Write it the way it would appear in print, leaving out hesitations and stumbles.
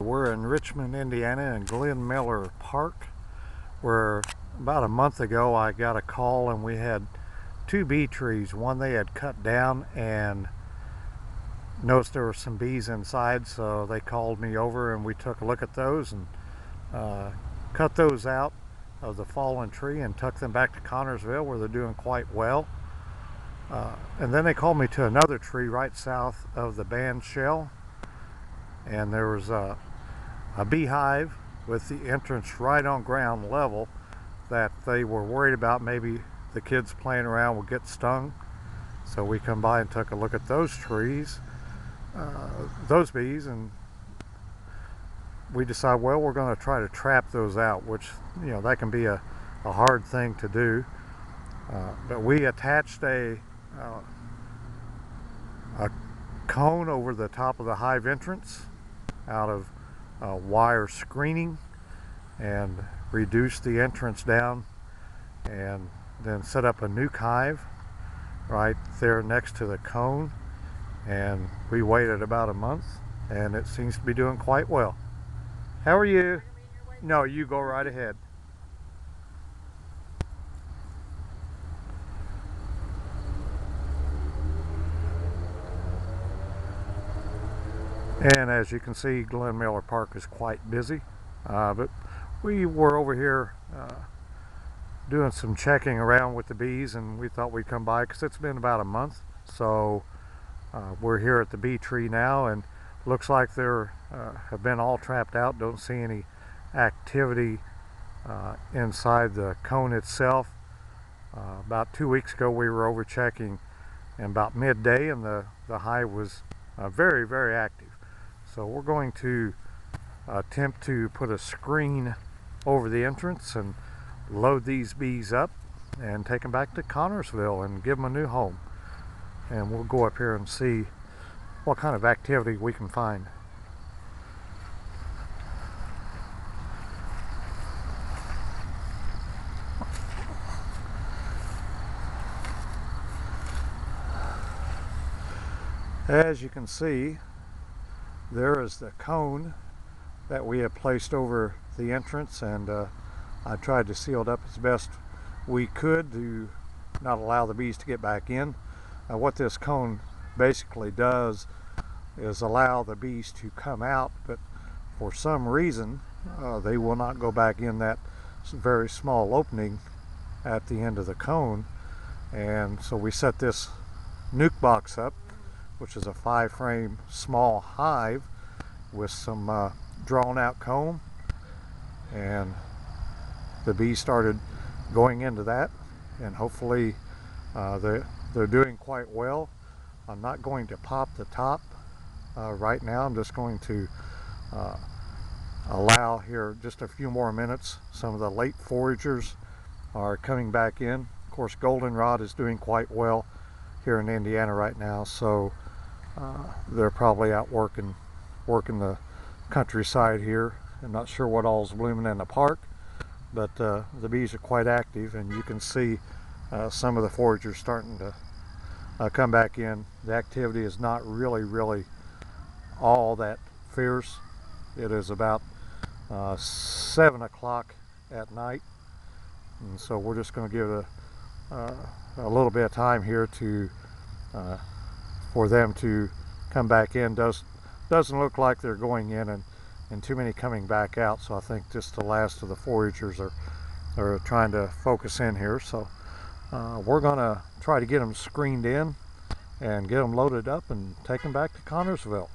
We're in Richmond, Indiana in Glenn Miller Park, where about a month ago I got a call and we had two bee trees. One they had cut down and noticed there were some bees inside, so they called me over and we took a look at those and cut those out of the fallen tree and took them back to Connersville, where they're doing quite well. And then they called me to another tree right south of the band shell, and there was a beehive with the entrance right on ground level that they were worried about maybe the kids playing around would get stung. So we come by and took a look at those trees, those bees, and we decided, well, we're going to try to trap those out, which, you know, that can be a hard thing to do. But we attached a cone over the top of the hive entrance out of wire screening and reduced the entrance down, and then set up a nuke hive right there next to the cone, and we waited about a month and it seems to be doing quite well. How are you? No, you go right ahead. And as you can see, Glenn Miller Park is quite busy, but we were over here doing some checking around with the bees, and we thought we'd come by because it's been about a month. So we're here at the bee tree now, and looks like they're have been all trapped out. Don't see any activity inside the cone itself. About 2 weeks ago we were over checking and about midday, and the hive was very, very active. So we're going to attempt to put a screen over the entrance and load these bees up and take them back to Connersville and give them a new home. And we'll go up here and see what kind of activity we can find. As you can see, there is the cone that we have placed over the entrance, and I tried to seal it up as best we could to not allow the bees to get back in. What this cone basically does is allow the bees to come out, but for some reason they will not go back in that very small opening at the end of the cone. And so we set this nuke box up, which is a 5-frame small hive with some drawn out comb, and the bees started going into that, and hopefully they're doing quite well. I'm not going to pop the top right now. I'm just going to allow here just a few more minutes. Some of the late foragers are coming back in. Of course, goldenrod is doing quite well here in Indiana right now, so they're probably out working the countryside here. I'm not sure what all's blooming in the park, but the bees are quite active, and you can see some of the foragers starting to come back in. The activity is not really all that fierce. It is about 7 o'clock at night, and so we're just going to give it a little bit of time here to for them to come back in. Doesn't look like they're going in and too many coming back out, so I think just the last of the foragers are trying to focus in here. So we're going to try to get them screened in and get them loaded up and take them back to Connersville.